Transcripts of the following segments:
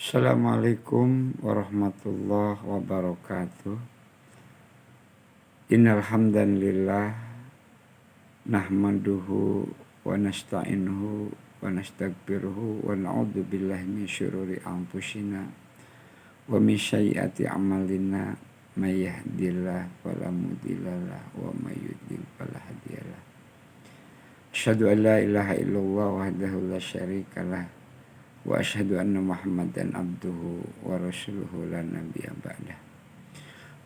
Assalamualaikum warahmatullahi wabarakatuh. Innal hamdalillah nahmaduhu wa nasta'inuhu wa nastaghfiruhu wa na'udzu billahi min syururi anfusina wa min sayyiati a'malina may yahdihillahu fala mudhillalah wa may yudlil fala hadiyalah. Asyhadu an la ilaha illallah wahdahu la syarikalah wa asyhadu anna Muhammadan abduhu wa rasuluhu la nabiyya ba'dah.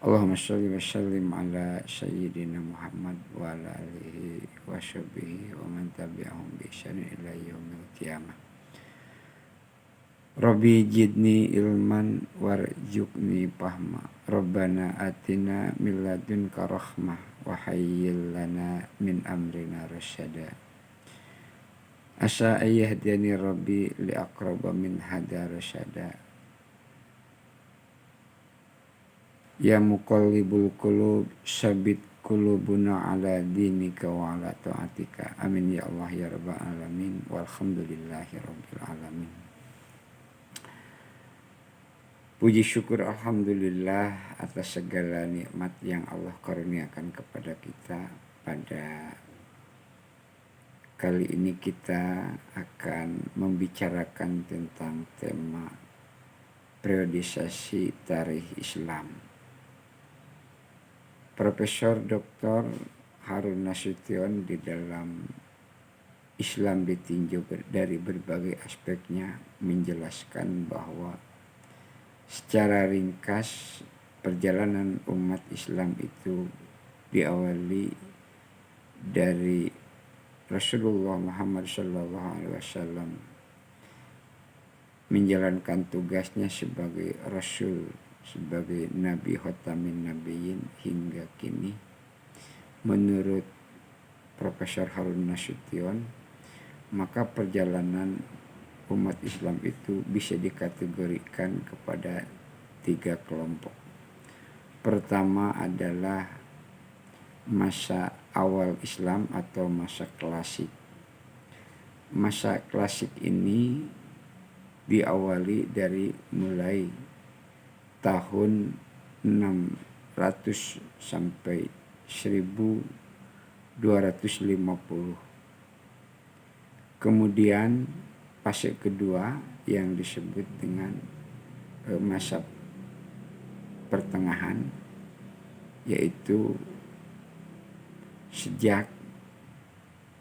Allahumma sholli wa sallim ala sayyidina Muhammad wa ala alihi wa sahbihi wa man tabi'ahum bi ihsanin ila yaumil qiyamah. Rabbi jidni ilman warzuqni fahma. Rabbana atina min ladunka rahmah wa hayyil lana min amrina rasyada. Asa ayyahdini rabbi li aqraba min hada rasyada. Ya muqallibul qulub sabit qulubuna ala dinika wa ala ta'atika. Amin ya Allah ya rabbal alamin. Walhamdulillahi rabbil alamin. Puji syukur alhamdulillah atas segala nikmat yang Allah karuniakan kepada kita. Pada kali ini kita akan membicarakan tentang tema periodisasi tarikh Islam. Profesor Dr. Harun Nasution di dalam Islam ditinjau dari berbagai aspeknya menjelaskan bahwa secara ringkas perjalanan umat Islam itu diawali dari Rasulullah Muhammad SAW menjalankan tugasnya sebagai Rasul, sebagai Nabi Khotamin Nabiyyin hingga kini. Menurut Profesor Harun Nasution, maka perjalanan umat Islam itu bisa dikategorikan kepada 3 kelompok. Pertama adalah masa awal Islam atau masa klasik. Masa klasik ini diawali dari mulai tahun 600 sampai 1250. Kemudian fase kedua yang disebut dengan masa pertengahan, yaitu sejak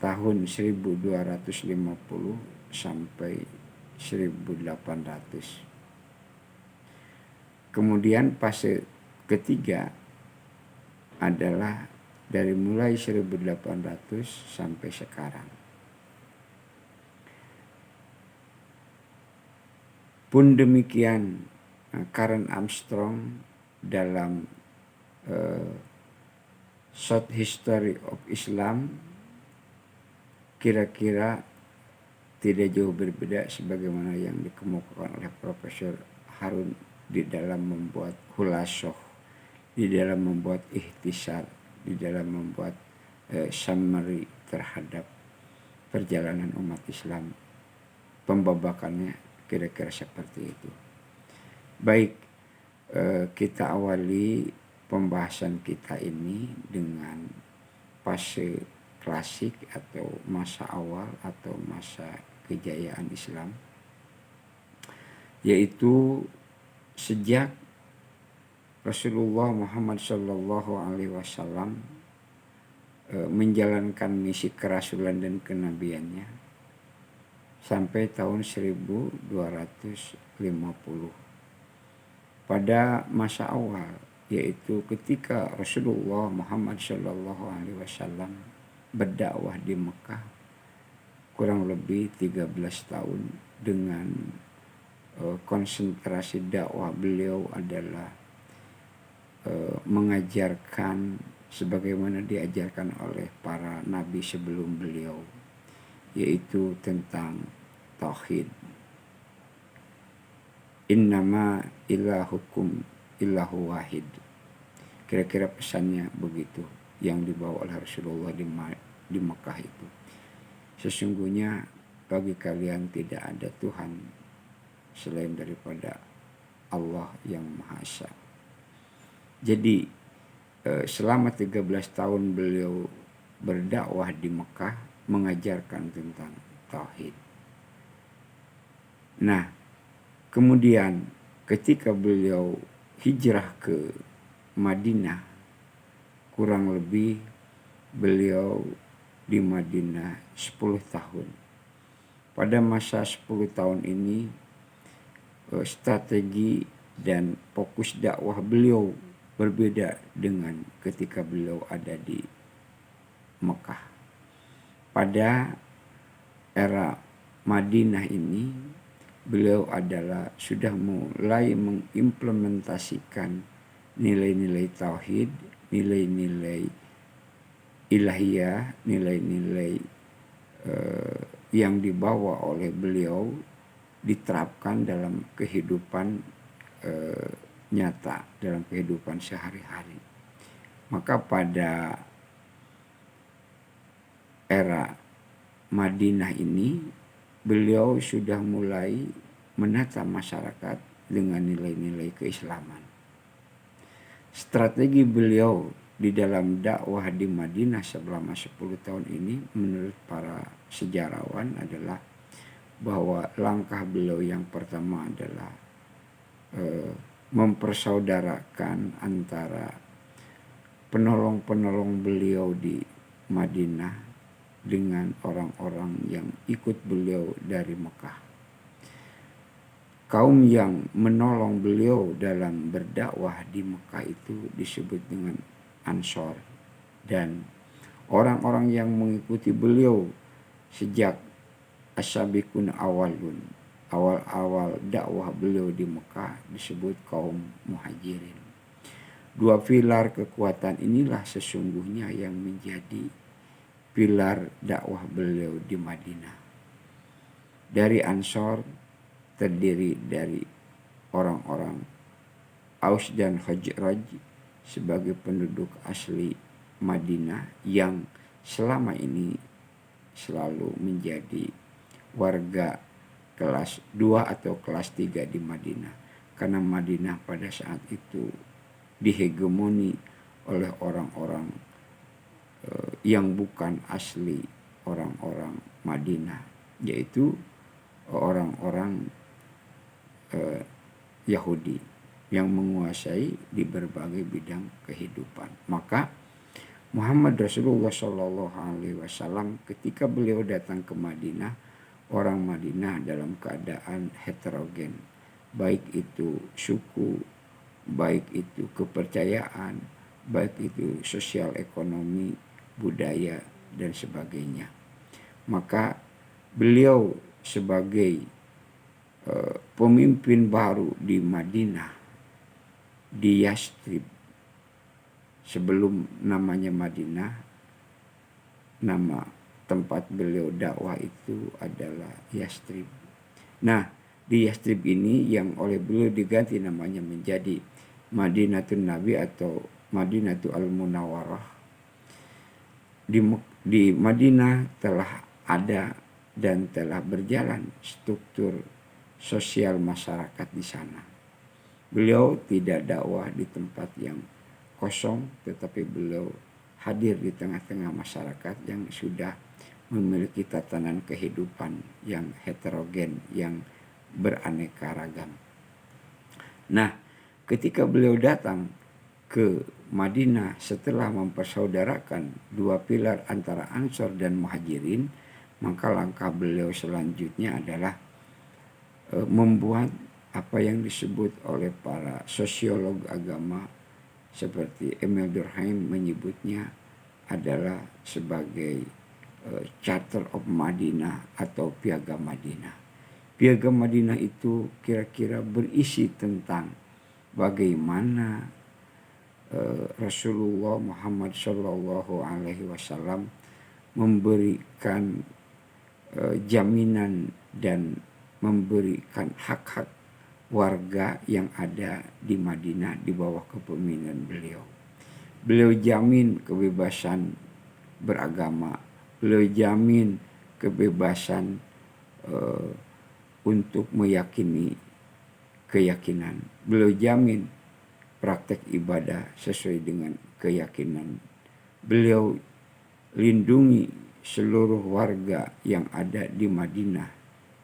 tahun 1250 sampai 1800. Kemudian fase ketiga adalah dari mulai 1800 sampai sekarang. Pun demikian, Karen Armstrong dalam Short History of Islam kira-kira tidak jauh berbeda sebagaimana yang dikemukakan oleh Profesor Harun di dalam membuat khulasoh, di dalam membuat ikhtisar, di dalam membuat summary terhadap perjalanan umat Islam. Pembabakannya kira-kira seperti itu. Baik, kita awali pembahasan kita ini dengan fase klasik atau masa awal atau masa kejayaan Islam, yaitu sejak Rasulullah Muhammad SAW menjalankan misi kerasulan dan kenabiannya sampai tahun 1250. Pada masa awal, yaitu ketika Rasulullah Muhammad SAW berdakwah di Mekah kurang lebih 13 tahun dengan konsentrasi dakwah beliau adalah mengajarkan sebagaimana diajarkan oleh para nabi sebelum beliau, yaitu tentang tauhid. Innama ilahukum ilahu wahid. Kira-kira pesannya begitu yang dibawa oleh Rasulullah di Mekah itu. Sesungguhnya bagi kalian tidak ada Tuhan selain daripada Allah yang Maha Esa. Jadi selama 13 tahun beliau berdakwah di Mekah mengajarkan tentang tauhid. Nah, kemudian ketika beliau hijrah ke Madinah, kurang lebih beliau di Madinah 10 tahun. Pada masa 10 tahun ini strategi dan fokus dakwah beliau berbeda dengan ketika beliau ada di Mekah. Pada era Madinah ini beliau adalah sudah mulai mengimplementasikan nilai-nilai tauhid, nilai-nilai ilahiyah, nilai-nilai yang dibawa oleh beliau diterapkan dalam kehidupan nyata, dalam kehidupan sehari-hari. Maka pada era Madinah ini beliau sudah mulai menata masyarakat dengan nilai-nilai keislaman. Strategi beliau di dalam dakwah di Madinah selama 10 tahun ini menurut para sejarawan adalah bahwa langkah beliau yang pertama adalah mempersaudarakan antara penolong-penolong beliau di Madinah dengan orang-orang yang ikut beliau dari Mekah. Kaum yang menolong beliau dalam berdakwah di Mekah itu disebut dengan Ansor, dan orang-orang yang mengikuti beliau sejak as-sabiqun awalun, awal-awal dakwah beliau di Mekah disebut kaum Muhajirin. Dua pilar kekuatan inilah sesungguhnya yang menjadi pilar dakwah beliau di Madinah. Dari Ansor terdiri dari orang-orang Aus dan Khazraj sebagai penduduk asli Madinah yang selama ini selalu menjadi warga kelas 2 atau kelas 3 di Madinah. Karena Madinah pada saat itu dihegemoni oleh orang-orang yang bukan asli orang-orang Madinah, yaitu orang-orang Yahudi yang menguasai di berbagai bidang kehidupan. Maka Muhammad Rasulullah SAW ketika beliau datang ke Madinah, orang Madinah dalam keadaan heterogen, baik itu suku, baik itu kepercayaan, baik itu sosial ekonomi, budaya dan sebagainya. Maka beliau sebagai pemimpin baru di Madinah, di Yathrib, sebelum namanya Madinah, nama tempat beliau dakwah itu adalah Yathrib. Nah, di Yathrib ini yang oleh beliau diganti namanya menjadi Madinatul Nabi atau Madinatul Al-Munawwarah. Di Madinah telah ada dan telah berjalan struktur sosial masyarakat di sana. Beliau tidak dakwah di tempat yang kosong, tetapi beliau hadir di tengah-tengah masyarakat yang sudah memiliki tatanan kehidupan yang heterogen, yang beraneka ragam. Nah, ketika beliau datang ke Madinah setelah mempersaudarakan dua pilar antara Ansor dan Muhajirin, maka langkah beliau selanjutnya adalah membuat apa yang disebut oleh para sosiolog agama seperti Emil Durkheim menyebutnya adalah sebagai Charter of Madinah atau Piagam Madinah. Piagam Madinah itu kira-kira berisi tentang bagaimana Rasulullah Muhammad Shallallahu Alaihi Wasallam memberikan jaminan dan memberikan hak-hak warga yang ada di Madinah di bawah kepemimpinan beliau. Beliau jamin kebebasan beragama, beliau jamin kebebasan untuk meyakini keyakinan. Beliau jamin praktek ibadah sesuai dengan keyakinan. Beliau lindungi seluruh warga yang ada di Madinah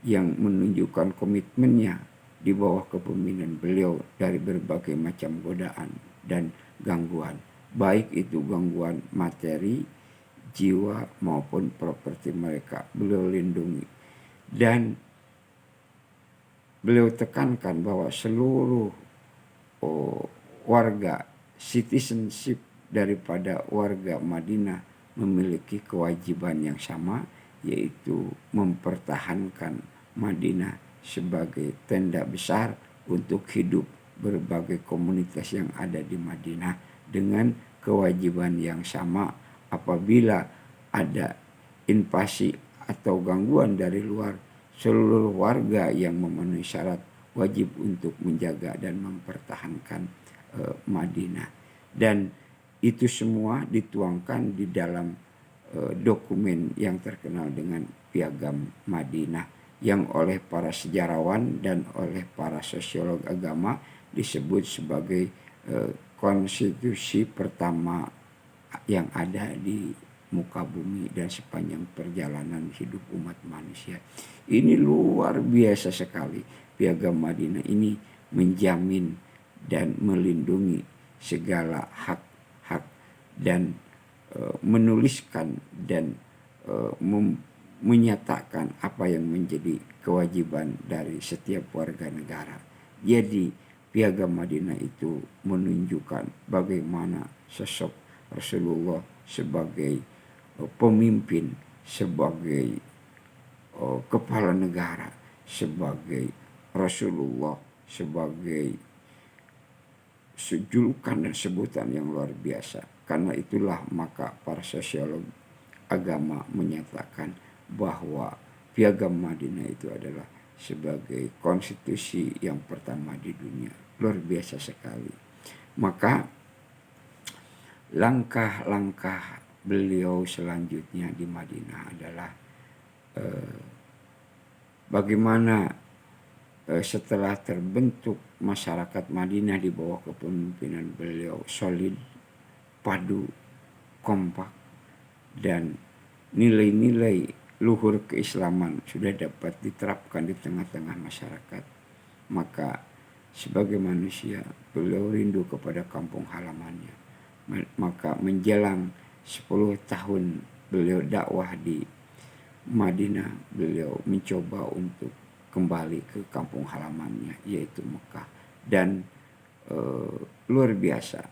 yang menunjukkan komitmennya di bawah kepemimpinan beliau dari berbagai macam godaan dan gangguan, baik itu gangguan materi, jiwa maupun properti mereka. Beliau lindungi dan beliau tekankan bahwa seluruh warga, citizenship daripada warga Madinah memiliki kewajiban yang sama, yaitu mempertahankan Madinah sebagai tenda besar untuk hidup berbagai komunitas yang ada di Madinah dengan kewajiban yang sama. Apabila ada invasi atau gangguan dari luar, seluruh warga yang memenuhi syarat wajib untuk menjaga dan mempertahankan Madinah. Dan itu semua dituangkan di dalam dokumen yang terkenal dengan Piagam Madinah, yang oleh para sejarawan dan oleh para sosiolog agama disebut sebagai konstitusi pertama yang ada di muka bumi dan sepanjang perjalanan hidup umat manusia. Ini luar biasa sekali. Piagam Madinah ini menjamin dan melindungi segala hak-hak dan menuliskan dan menyatakan apa yang menjadi kewajiban dari setiap warga negara. Jadi Piagam Madinah itu menunjukkan bagaimana sosok Rasulullah sebagai pemimpin, sebagai kepala negara, sebagai Rasulullah, sebagai julukan dan sebutan yang luar biasa. Karena itulah maka para sosiolog agama menyatakan bahwa Piagam Madinah itu adalah sebagai konstitusi yang pertama di dunia. Luar biasa sekali. Maka langkah-langkah beliau selanjutnya di Madinah adalah bagaimana setelah terbentuk masyarakat Madinah di bawah kepemimpinan beliau solid, padu, kompak, dan nilai-nilai luhur keislaman sudah dapat diterapkan di tengah-tengah masyarakat. Maka sebagai manusia beliau rindu kepada kampung halamannya. Maka menjelang 10 tahun beliau dakwah di Madinah, beliau mencoba untuk kembali ke kampung halamannya, yaitu Mekah. Dan luar biasa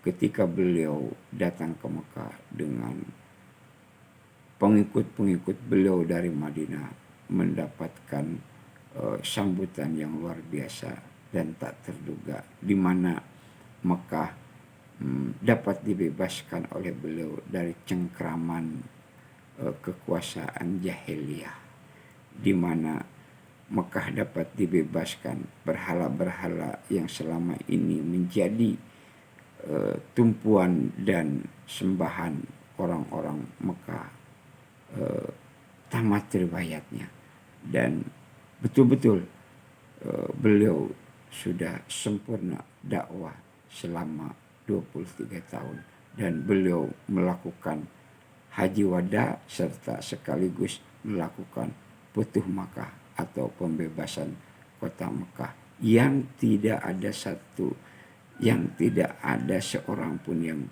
ketika beliau datang ke Mekah dengan pengikut-pengikut beliau dari Madinah mendapatkan sambutan yang luar biasa dan tak terduga, di mana Mekah dapat dibebaskan oleh beliau dari cengkraman kekuasaan jahiliyah, di mana Mekah dapat dibebaskan berhala-berhala yang selama ini menjadi tumpuan dan sembahan orang-orang Mekah tamat riwayatnya. Dan betul-betul beliau sudah sempurna dakwah selama 23 tahun dan beliau melakukan haji wada serta sekaligus melakukan Futuh Makkah atau pembebasan kota Mekah, yang tidak ada seorang pun yang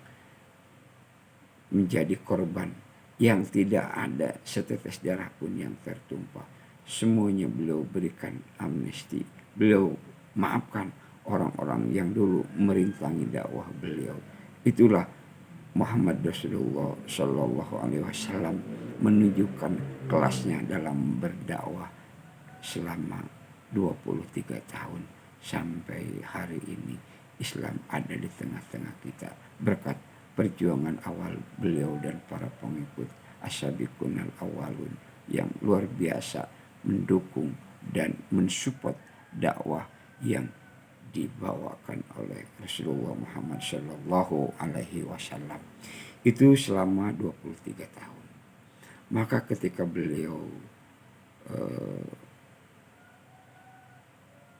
menjadi korban, yang tidak ada setetes darah pun yang tertumpah. Semuanya beliau berikan amnesti. Beliau maafkan orang-orang yang dulu merintangi dakwah beliau. Itulah Muhammad Rasulullah Shallallahu Alaihi Wasallam menunjukkan kelasnya dalam berdakwah selama 23 tahun sampai hari ini. Islam ada di tengah-tengah kita berkat perjuangan awal beliau dan para pengikut ashabiqun al-awwalun yang luar biasa mendukung dan mensupport dakwah yang dibawakan oleh Rasulullah Muhammad Sallallahu Alaihi Wasallam. Itu selama 23 tahun. Maka ketika beliau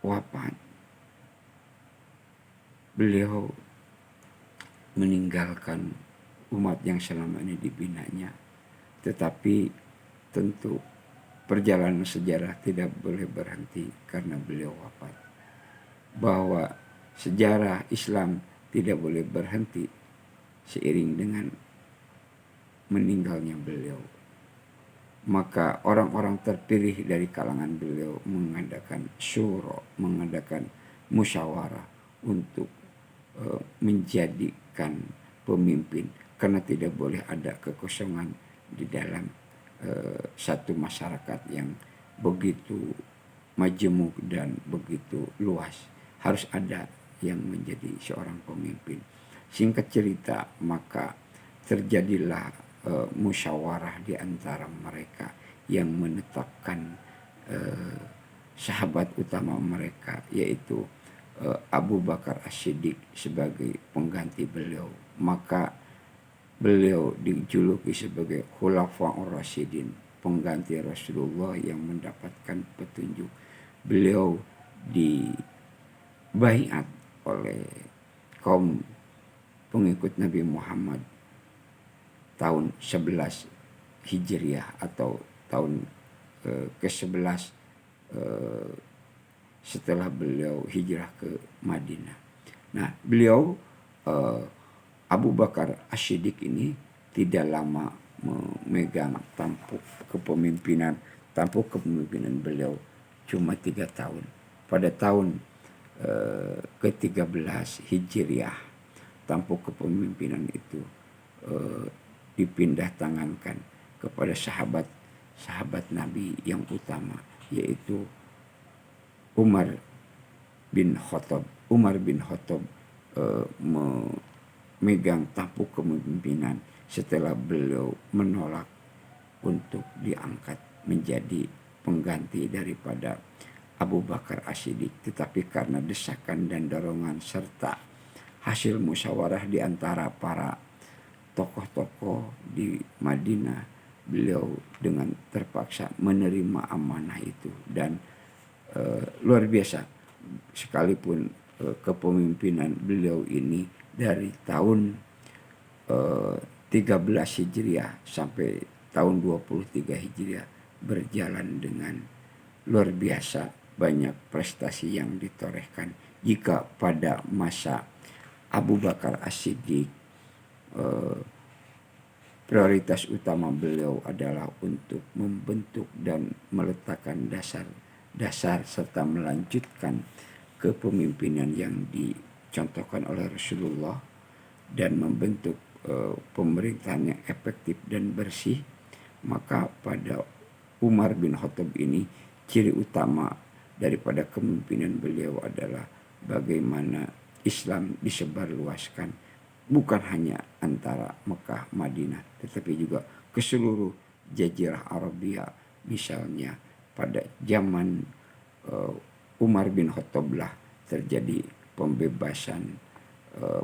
wafat, beliau meninggalkan umat yang selama ini dibinanya. Tetapi tentu perjalanan sejarah tidak boleh berhenti karena beliau wafat. Bahwa sejarah Islam tidak boleh berhenti seiring dengan meninggalnya beliau. Maka orang-orang terpilih dari kalangan beliau mengadakan syuro, mengadakan musyawarah untuk menjadikan pemimpin, karena tidak boleh ada kekosongan di dalam satu masyarakat yang begitu majemuk dan begitu luas. Harus ada yang menjadi seorang pemimpin. Singkat cerita, maka terjadilah musyawarah di antara mereka yang menetapkan sahabat utama mereka, yaitu Abu Bakar As-Siddiq sebagai pengganti beliau. Maka beliau dijuluki sebagai Khulafaur Rasyidin, pengganti Rasulullah yang mendapatkan petunjuk. Beliau dibaiat oleh kaum pengikut Nabi Muhammad tahun 11 Hijriah atau tahun ke-11 setelah beliau hijrah ke Madinah. Nah, beliau Abu Bakar As-Siddiq ini tidak lama memegang tampuk kepemimpinan. Tampuk kepemimpinan beliau cuma 3 tahun. Pada tahun ke-13 Hijriah, tampuk kepemimpinan itu dipindah tangankan kepada sahabat Nabi yang utama, yaitu Umar bin Khattab. Umar bin Khattab memegang tampuk kepemimpinan setelah beliau menolak untuk diangkat menjadi pengganti daripada Abu Bakar As-Siddiq. Tetapi karena desakan dan dorongan serta hasil musyawarah di antara para tokoh-tokoh di Madinah, beliau dengan terpaksa menerima amanah itu. Dan luar biasa, sekalipun kepemimpinan beliau ini dari tahun 13 Hijriah sampai tahun 23 Hijriah berjalan dengan luar biasa banyak prestasi yang ditorehkan. Jika pada masa Abu Bakar As-Siddiq prioritas utama beliau adalah untuk membentuk dan meletakkan dasar serta melanjutkan kepemimpinan yang dicontohkan oleh Rasulullah dan membentuk pemerintahan yang efektif dan bersih. Maka pada Umar bin Khattab ini ciri utama daripada kepemimpinan beliau adalah bagaimana Islam disebarluaskan bukan hanya antara Mekah, Madinah, tetapi juga ke seluruh Jazirah Arabia. Misalnya pada zaman Umar bin Khattab lah terjadi pembebasan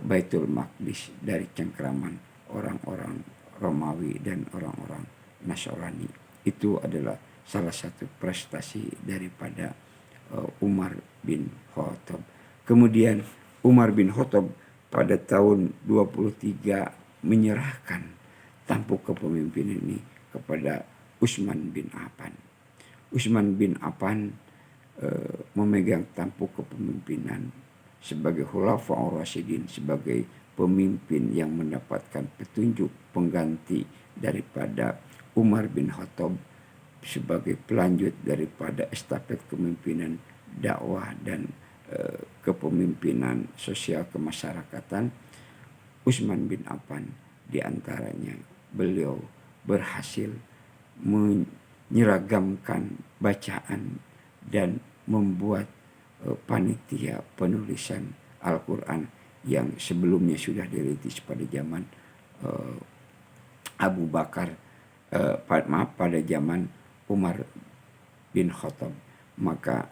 Baitul Maqdis dari cengkraman orang-orang Romawi dan orang-orang Nasrani. Itu adalah salah satu prestasi daripada Umar bin Khattab. Kemudian Umar bin Khattab pada tahun 23 menyerahkan tampuk kepemimpinan ini kepada Utsman bin Affan. Utsman bin Affan memegang tampuk kepemimpinan sebagai Khulafaur Rasyidin, sebagai pemimpin yang mendapatkan petunjuk pengganti daripada Umar bin Khattab, sebagai pelanjut daripada estafet kepemimpinan dakwah dan kepemimpinan sosial kemasyarakatan. Utsman bin Affan diantaranya beliau berhasil menyeragamkan bacaan dan membuat panitia penulisan Al-Quran yang sebelumnya sudah dirintis pada zaman Abu Bakar, pada zaman Umar bin Khattab. Maka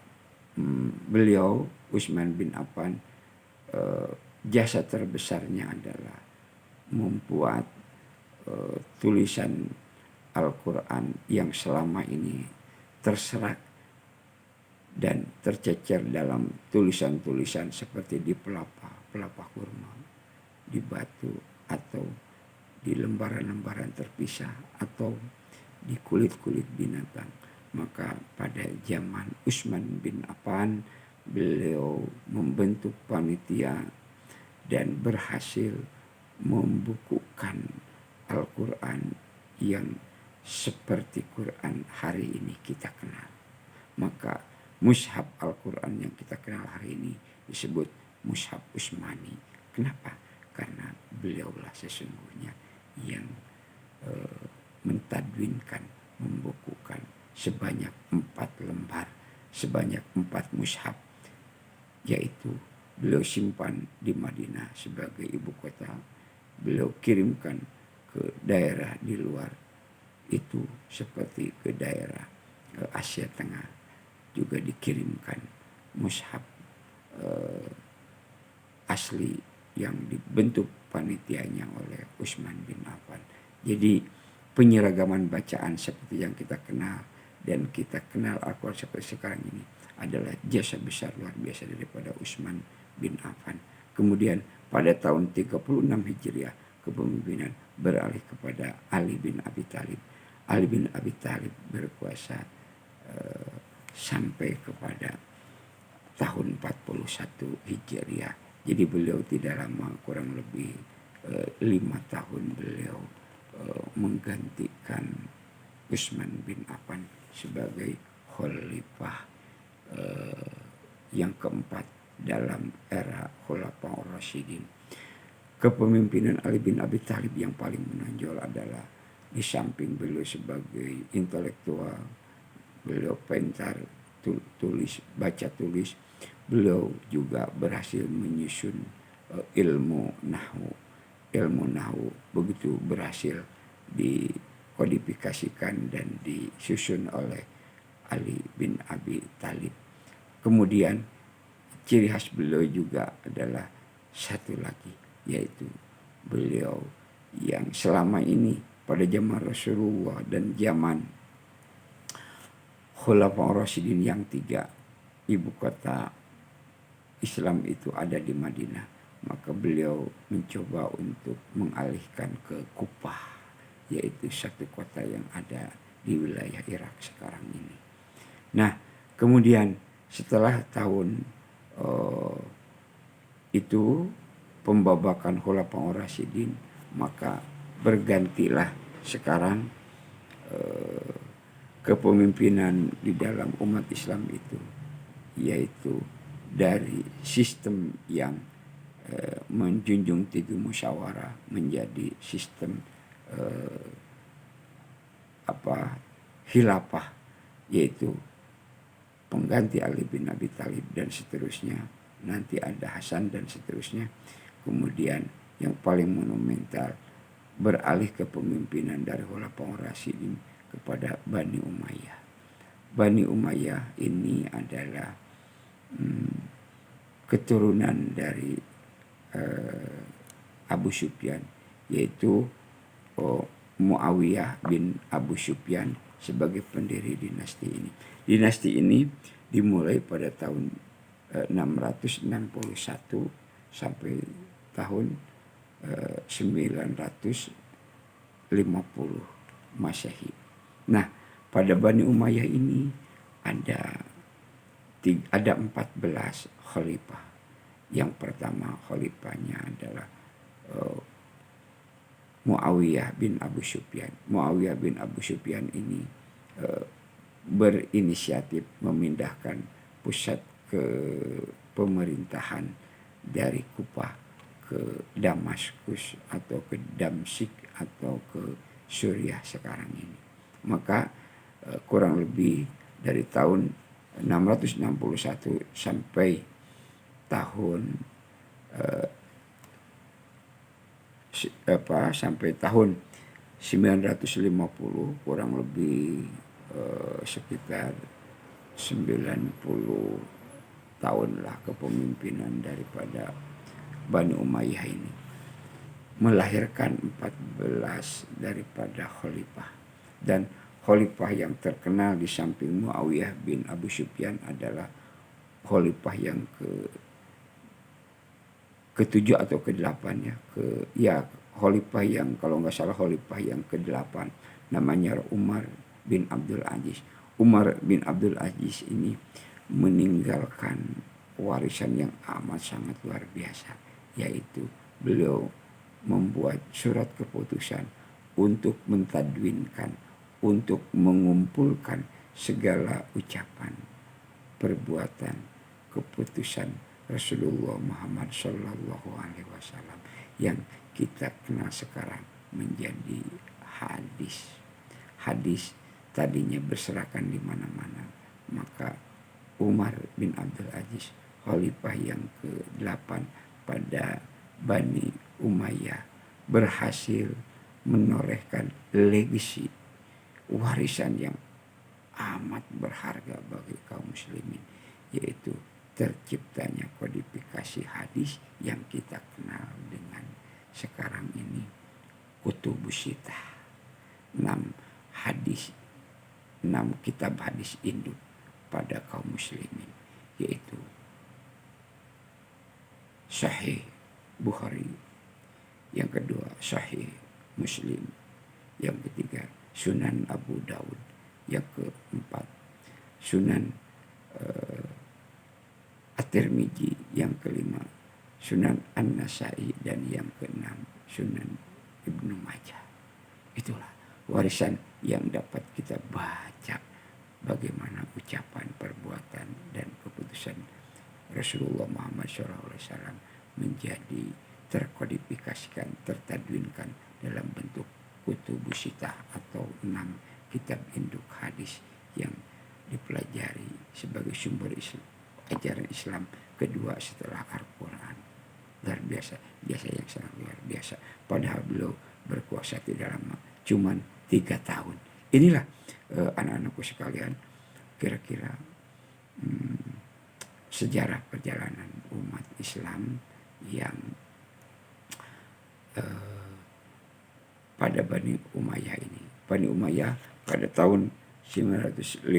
beliau Utsman bin Affan jasa terbesarnya adalah membuat tulisan Al-Quran yang selama ini terserak dan tercecer dalam tulisan-tulisan seperti di pelapa kurma, di batu, atau di lembaran-lembaran terpisah, atau di kulit-kulit binatang. Maka pada zaman Utsman bin Affan, beliau membentuk panitia dan berhasil membukukan Al-Quran yang seperti Quran hari ini kita kenal. Maka mushaf Al-Quran yang kita kenal hari ini disebut mushaf Utsmani. Kenapa? Karena beliaulah sesungguhnya yang mentadwinkan, membukukan sebanyak 4 lembar, sebanyak 4 mushaf, yaitu beliau simpan di Madinah sebagai ibu kota. Beliau kirimkan ke daerah di luar itu seperti ke daerah Asia Tengah, juga dikirimkan mushaf asli yang dibentuk panitianya oleh Utsman bin Affan. Jadi penyeragaman bacaan seperti yang kita kenal dan kita kenal Al-Quran seperti sekarang ini adalah jasa besar luar biasa daripada Utsman bin Affan. Kemudian pada tahun 36 Hijriah kepemimpinan beralih kepada Ali bin Abi Thalib. Ali bin Abi Thalib berkuasa sampai kepada tahun 41 Hijriah. Jadi beliau tidak lama, kurang lebih 5 tahun beliau menggantikan Utsman bin Affan sebagai khalifah yang keempat dalam era Khulafaur Rasyidin. Kepemimpinan Ali bin Abi Thalib yang paling menonjol adalah di samping beliau sebagai intelektual, beliau pintar baca tulis, beliau juga berhasil menyusun ilmu nahwu. Ilmu nahwu begitu berhasil dikodifikasikan dan disusun oleh Ali bin Abi Thalib. Kemudian ciri khas beliau juga adalah satu lagi, yaitu beliau yang selama ini pada zaman Rasulullah dan zaman Khulafaur Rasyidin yang 3, ibu kota Islam itu ada di Madinah. Maka beliau mencoba untuk mengalihkan ke Kufah, yaitu satu kota yang ada di wilayah Irak sekarang ini. Nah, kemudian setelah tahun itu pembabakan Khulafaur Rasyidin, maka bergantilah sekarang kepemimpinan di dalam umat Islam itu, yaitu dari sistem yang menjunjung tinggi musyawarah menjadi sistem khilafah, yaitu pengganti Ali bin Abi Thalib dan seterusnya. Nanti ada Hasan dan seterusnya. Kemudian yang paling monumental beralih kepemimpinan dari Khulafaur Rasyidin kepada Bani Umayyah. Bani Umayyah ini adalah keturunan dari Abu Sufyan, yaitu Muawiyah bin Abu Sufyan sebagai pendiri dinasti ini. Dinasti ini dimulai pada tahun 661 sampai tahun 950 Masehi. Nah, pada Bani Umayyah ini ada 14 khalifah. Yang pertama khalifahnya adalah Muawiyah bin Abu Sufyan. Muawiyah bin Abu Sufyan ini berinisiatif memindahkan pusat ke pemerintahan dari Kufah ke Damaskus atau ke Damsyik atau ke Suriah sekarang ini. Maka kurang lebih dari tahun 661 sampai tahun sampai tahun 950, kurang lebih sekitar 90 tahun lah kepemimpinan daripada Bani Umayyah ini, melahirkan 14 daripada khalifah. Dan Khalifah yang terkenal di samping Muawiyah bin Abu Sufyan adalah khalifah yang ketujuh atau ke-8 ya. Khalifah yang kalau nggak salah khalifah yang ke-8 namanya Umar bin Abdul Aziz. Umar bin Abdul Aziz ini meninggalkan warisan yang amat sangat luar biasa, yaitu beliau membuat surat keputusan untuk mentadwinkan, untuk mengumpulkan segala ucapan, perbuatan, keputusan Rasulullah Muhammad Sallallahu Alaihi Wasallam yang kita kenal sekarang menjadi hadis. Hadis tadinya berserakan di mana-mana, maka Umar bin Abdul Aziz, khalifah yang ke-8 pada Bani Umayyah, berhasil menorehkan legasi warisan yang amat berharga bagi kaum muslimin, yaitu terciptanya kodifikasi hadis yang kita kenal dengan sekarang ini kutubus sittah, 6 hadis, 6 kitab hadis induk pada kaum muslimin, yaitu Sahih Bukhari, yang kedua Sahih Muslim, yang ketiga Sunan Abu Daud, yang keempat Sunan At-Tirmidzi, yang kelima Sunan An-Nasai, dan yang keenam Sunan Ibnu Majah. Itulah warisan yang dapat kita baca, bagaimana ucapan, perbuatan, dan keputusan Rasulullah Muhammad SAW menjadi terkodifikasikan, tertadwinkan dalam bentuk kutubus sittah atau 6 kitab induk hadis yang dipelajari sebagai sumber ajaran Islam kedua setelah Al-Quran. Luar biasa, biasa yang sangat luar biasa. Padahal beliau berkuasa tidak lama, cuman 3 tahun. Inilah anak-anakku sekalian, kira-kira sejarah perjalanan umat Islam yang pada Bani Umayyah ini. Bani Umayyah pada tahun 950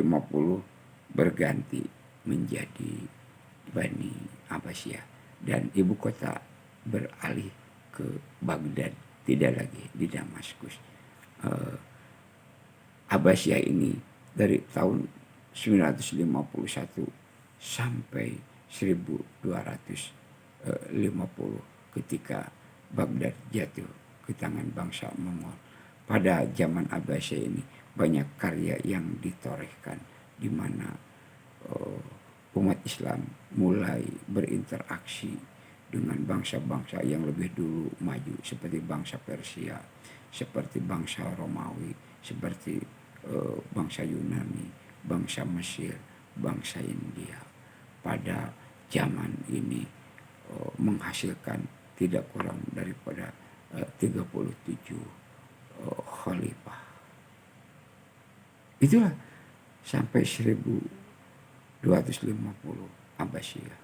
berganti menjadi Bani Abbasiyah, dan ibu kota beralih ke Baghdad, tidak lagi di Damaskus. Abbasiyah ini dari tahun 951 sampai 1250 ketika Baghdad jatuh ke tangan bangsa Mongol. Pada zaman Abbasiyah ini banyak karya yang ditorehkan, di mana umat Islam mulai berinteraksi dengan bangsa-bangsa yang lebih dulu maju, seperti bangsa Persia, seperti bangsa Romawi, seperti bangsa Yunani, bangsa Mesir, bangsa India. Pada zaman ini menghasilkan tidak kurang daripada 37 khalifah. Itulah sampai 1250 Abbasiyah.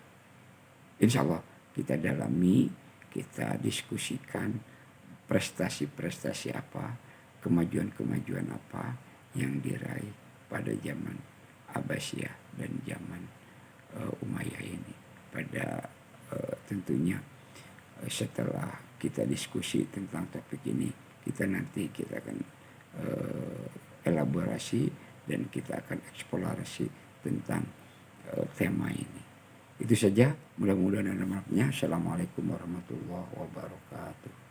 Insya Allah kita dalami, kita diskusikan prestasi-prestasi apa, kemajuan-kemajuan apa yang diraih pada zaman Abbasiyah dan zaman Umayyah ini. Pada tentunya setelah kita diskusi tentang topik ini, kita akan elaborasi dan kita akan eksplorasi tentang tema ini. Itu saja, mudah-mudahan ada manfaatnya. Assalamualaikum warahmatullahi wabarakatuh.